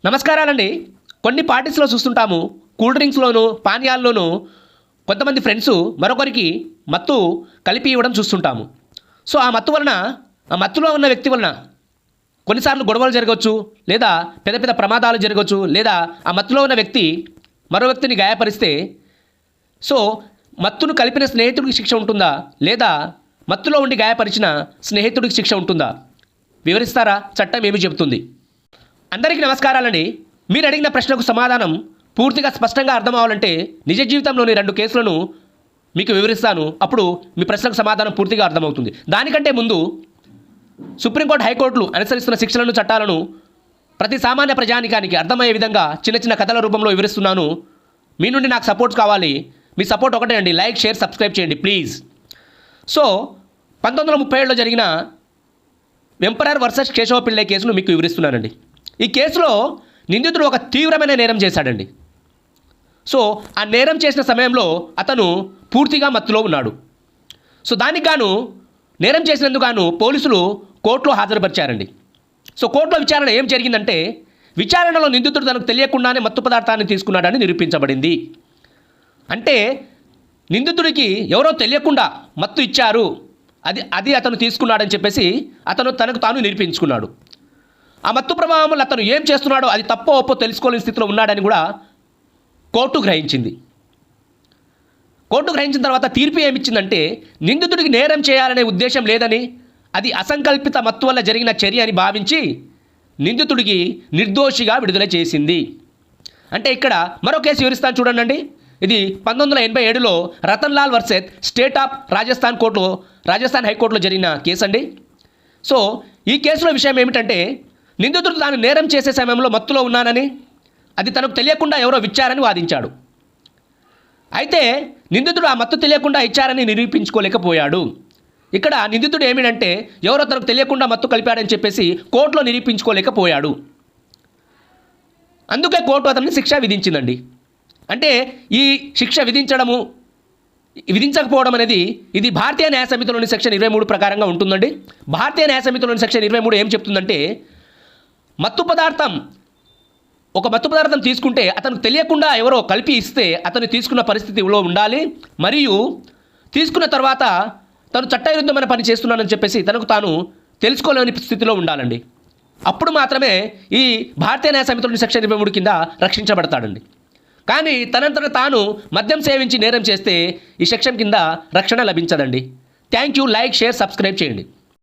నమస్కారాలండి. కొన్ని పార్టీస్లో చూస్తుంటాము, కూల్ డ్రింక్స్లోను పానీయాల్లోనూ కొంతమంది ఫ్రెండ్స్ మరొకరికి మత్తు కలిపి ఇవ్వడం చూస్తుంటాము. సో ఆ మత్తు వలన, ఆ మత్తులో ఉన్న వ్యక్తి వలన కొన్నిసార్లు గొడవలు జరగవచ్చు, లేదా పెద్ద పెద్ద ప్రమాదాలు జరగవచ్చు, లేదా ఆ మత్తులో ఉన్న వ్యక్తి మరో వ్యక్తిని గాయపరిస్తే సో మత్తును కలిపిన స్నేహితుడికి శిక్ష ఉంటుందా, లేదా మత్తులో ఉండి గాయపరిచిన స్నేహితుడికి శిక్ష ఉంటుందా? వివరిస్తారా? చట్టం ఏమి చెబుతుంది? అందరికీ నమస్కారాలండి. మీరు అడిగిన ప్రశ్నకు సమాధానం పూర్తిగా స్పష్టంగా అర్థం అవ్వాలంటే నిజ జీవితంలోని 2 కేసులను మీకు వివరిస్తాను. అప్పుడు మీ ప్రశ్నకు సమాధానం పూర్తిగా అర్థమవుతుంది. దానికంటే ముందు సుప్రీంకోర్టు, హైకోర్టులు అనుసరిస్తున్న శిక్షలను, చట్టాలను ప్రతి సామాన్య ప్రజానికానికి అర్థమయ్యే విధంగా చిన్న చిన్న కథల రూపంలో వివరిస్తున్నాను. మీ నుండి నాకు సపోర్ట్ కావాలి. మీ సపోర్ట్ ఒకటే అండి, లైక్, షేర్, సబ్స్క్రైబ్ చేయండి ప్లీజ్. సో 1937లో జరిగిన వెంపరర్ వర్సెస్ కేశవ పిళ్ళై కేసును మీకు వివరిస్తున్నానండి. ఈ కేసులో నిందితుడు ఒక తీవ్రమైన నేరం చేశాడండి. సో ఆ నేరం చేసిన సమయంలో అతను పూర్తిగా మత్తులో ఉన్నాడు. సో దానికి గాను, నేరం చేసినందుకు గాను పోలీసులు కోర్టులో హాజరుపరిచారండి. సో కోర్టులో విచారణ ఏం జరిగిందంటే, విచారణలో నిందితుడు తనకు తెలియకుండానే మత్తు పదార్థాన్ని తీసుకున్నాడని నిరూపించబడింది. అంటే నిందితుడికి ఎవరో తెలియకుండా మత్తు ఇచ్చారు, అది అతను తీసుకున్నాడని చెప్పేసి అతను తనకు తాను నిరూపించుకున్నాడు. ఆ మత్తు ప్రభావంలో అతను ఏం చేస్తున్నాడో అది తప్పో ఒప్పో తెలుసుకోలేని స్థితిలో ఉన్నాడని కూడా కోర్టు గ్రహించింది. కోర్టు గ్రహించిన తర్వాత తీర్పు ఏమిచ్చిందంటే, నిందితుడికి నేరం చేయాలనే ఉద్దేశం లేదని, అది అసంకల్పిత మత్తు వల్ల జరిగిన చర్య అని భావించి నిందితుడికి నిర్దోషిగా విడుదల చేసింది. అంటే ఇక్కడ మరో కేసు వివరిస్తాను చూడండి. ఇది 1987లో Ratan Lal versus state of Rajasthan కోర్టులో, రాజస్థాన్ హైకోర్టులో జరిగిన కేసు అండి. సో ఈ కేసులో విషయం ఏమిటంటే, నిందితుడు తాను నేరం చేసే సమయంలో మత్తులో ఉన్నానని, అది తనకు తెలియకుండా ఎవరో ఇచ్చారని వాదించాడు. అయితే నిందితుడు ఆ మత్తు తెలియకుండా ఇచ్చారని నిరూపించుకోలేకపోయాడు. ఇక్కడ నిందితుడు ఏమిటంటే, ఎవరో తనకు తెలియకుండా మత్తు కలిపాడని చెప్పేసి కోర్టులో నిరూపించుకోలేకపోయాడు. అందుకే కోర్టు అతన్ని శిక్ష విధించిందండి. అంటే ఈ శిక్ష విధించకపోవడం అనేది ఇది భారతీయ న్యాయ సమితిలోని సెక్షన్ 23 ప్రకారంగా ఉంటుందండి. భారతీయ న్యాయ సమితిలోని సెక్షన్ 23 ఏం చెప్తుందంటే, ఒక మత్తు పదార్థం తీసుకుంటే అతనికి తెలియకుండా ఎవరో కలిపి ఇస్తే అతను తీసుకున్న పరిస్థితిలో ఉండాలి. మరియు తీసుకున్న తర్వాత తను చట్టవిరుద్ధమైన పని చేస్తున్నానని చెప్పేసి తనకు తాను తెలుసుకోలేని స్థితిలో ఉండాలండి. అప్పుడు మాత్రమే ఈ భారతీయ న్యాయ సమితిలోని సెక్షన్ 23 కింద రక్షించబడతాడండి. కానీ తనంతట తాను మద్యం సేవించి నేరం చేస్తే ఈ సెక్షన్ కింద రక్షణ లభించదండి. Thank you. Like, share, subscribe చేయండి.